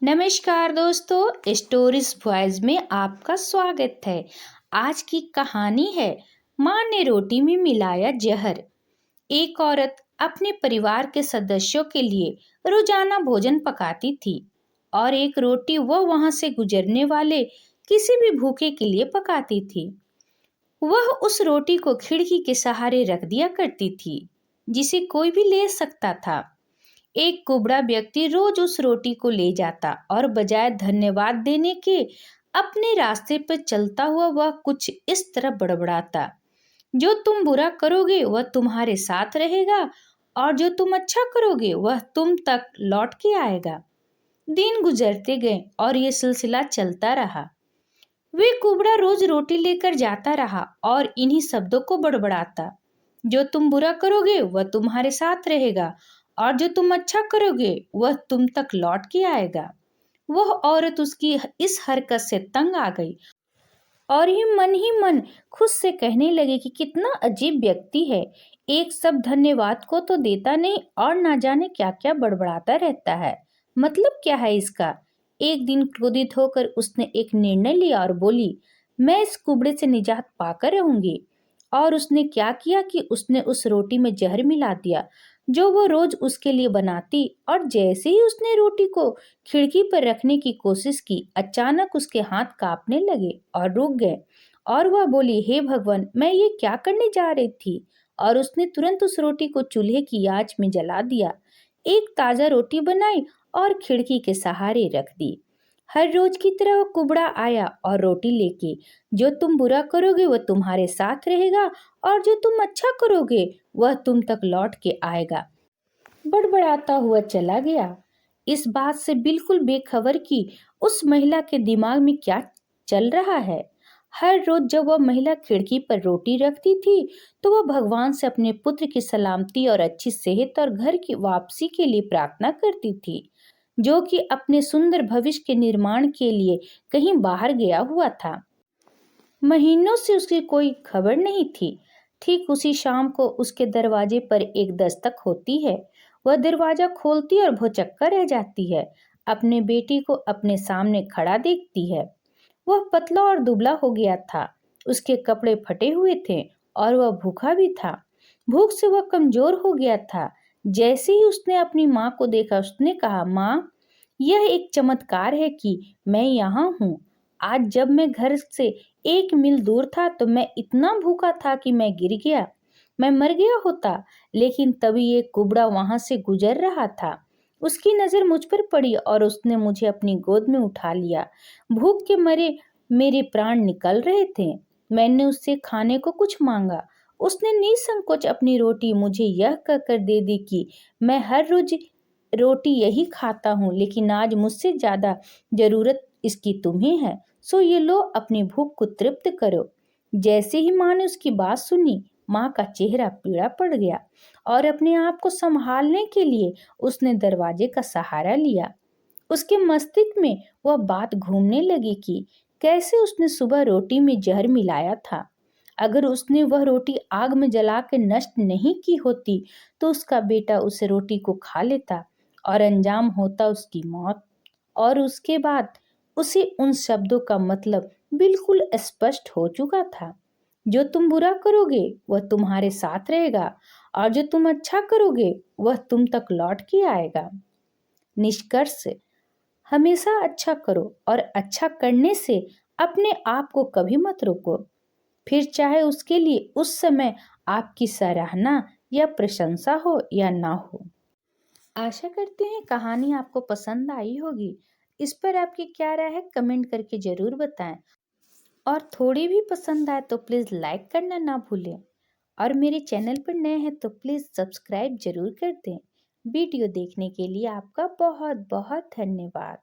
नमस्कार दोस्तों, stories voice में आपका स्वागत है। आज की कहानी है माँ ने रोटी में मिलाया जहर। एक औरत अपने परिवार के सदस्यों के लिए रोजाना भोजन पकाती थी और एक रोटी वह वहां से गुजरने वाले किसी भी भूखे के लिए पकाती थी। वह उस रोटी को खिड़की के सहारे रख दिया करती थी, जिसे कोई भी ले सकता था। एक कुबड़ा व्यक्ति रोज उस रोटी को ले जाता और बजाय धन्यवाद देने के अपने रास्ते पर चलता हुआ वह कुछ इस तरह बड़बड़ाता, जो तुम बुरा करोगे वह तुम्हारे साथ रहेगा और जो तुम अच्छा करोगे वह तुम तक लौट के आएगा। दिन गुजरते गए और ये सिलसिला चलता रहा। वे कुबड़ा रोज रोटी लेकर जाता रहा और इन्हीं शब्दों को बड़बड़ाता, जो तुम बुरा करोगे वह तुम्हारे साथ रहेगा और जो तुम अच्छा करोगे वह तुम तक लौट के आएगा। वह औरत उसकी इस हरकत से तंग आ गई और ही मन खुद से कहने लगी कि कितना अजीब व्यक्ति है। एक सब धन्यवाद को तो देता नहीं और ना जाने क्या क्या बड़बड़ाता रहता है। मतलब क्या है इसका। एक दिन क्रोधित होकर उसने एक निर्णय लिया और बोली, मैं इस कुबड़े से निजात पाकर रहूंगी। और उसने क्या किया कि उसने उस रोटी में जहर मिला दिया जो वो रोज उसके लिए बनाती। और जैसे ही उसने रोटी को खिड़की पर रखने की कोशिश की, अचानक उसके हाथ कांपने लगे और रुक गए और वह बोली, हे भगवान, मैं ये क्या करने जा रही थी। और उसने तुरंत उस रोटी को चूल्हे की आंच में जला दिया, एक ताजा रोटी बनाई और खिड़की के सहारे रख दी। हर रोज की तरह वो कुबड़ा आया और रोटी लेके, जो तुम बुरा करोगे वह तुम्हारे साथ रहेगा और जो तुम अच्छा करोगे वह तुम तक लौट के आएगा, बड़बड़ाता हुआ चला गया। इस बात से बिल्कुल बेखबर कि उस महिला के दिमाग में क्या चल रहा है। हर रोज जब वह महिला खिड़की पर रोटी रखती थी तो वह भगवान से अपने पुत्र की सलामती और अच्छी सेहत और घर की वापसी के लिए प्रार्थना करती थी, जो कि अपने सुंदर भविष्य के निर्माण के लिए कहीं बाहर गया हुआ था। महीनों से उसकी कोई खबर नहीं थी। ठीक उसी शाम को उसके दरवाजे पर एक दस्तक होती है। वह दरवाजा खोलती और भौचक्का रह जाती है। अपने बेटी को अपने सामने खड़ा देखती है। वह पतला और दुबला हो गया था, उसके कपड़े फटे हुए थे और वह भूखा भी था। भूख से वह कमजोर हो गया था। जैसे ही उसने अपनी माँ को देखा, उसने कहा, माँ, यह एक चमत्कार है कि मैं यहाँ हूँ। आज जब मैं घर से 1 मील दूर था तो मैं इतना भूखा था कि मैं गिर गया, मैं मर गया होता। लेकिन तभी एक कुबड़ा वहां से गुजर रहा था। उसकी नजर मुझ पर पड़ी और उसने मुझे अपनी गोद में उठा लिया। भूख के मरे मेरे प्राण निकल रहे थे। मैंने उससे खाने को कुछ मांगा। उसने निसंकोच अपनी रोटी मुझे यह कहकर दे दी कि मैं हर रोज रोटी यही खाता हूँ, लेकिन आज मुझसे ज्यादा जरूरत इसकी तुम्हें है, सो ये लो, अपनी भूख को तृप्त करो। जैसे ही माँ ने उसकी बात सुनी, माँ का चेहरा पीला पड़ गया और अपने आप को संभालने के लिए उसने दरवाजे का सहारा लिया। उसके मस्तिष्क में वह बात घूमने लगी कि कैसे उसने सुबह रोटी में जहर मिलाया था। अगर उसने वह रोटी आग में जला के नष्ट नहीं की होती तो उसका बेटा उस रोटी को खा लेता और अंजाम होता उसकी मौत। और उसके बाद उसे उन शब्दों का मतलब बिल्कुल स्पष्ट हो चुका था, जो तुम बुरा करोगे वह तुम्हारे साथ रहेगा और जो तुम अच्छा करोगे वह तुम तक लौट के आएगा। निष्कर्ष, हमेशा अच्छा करो और अच्छा करने से अपने आप को कभी मत रोको, फिर चाहे उसके लिए उस समय आपकी सराहना या प्रशंसा हो या ना हो। आशा करते हैं कहानी आपको पसंद आई होगी। इस पर आपकी क्या राय है, कमेंट करके जरूर बताएं। और थोड़ी भी पसंद आए तो प्लीज़ लाइक करना ना भूलें। और मेरे चैनल पर नए हैं तो प्लीज़ सब्सक्राइब जरूर कर दें। वीडियो देखने के लिए आपका बहुत बहुत धन्यवाद।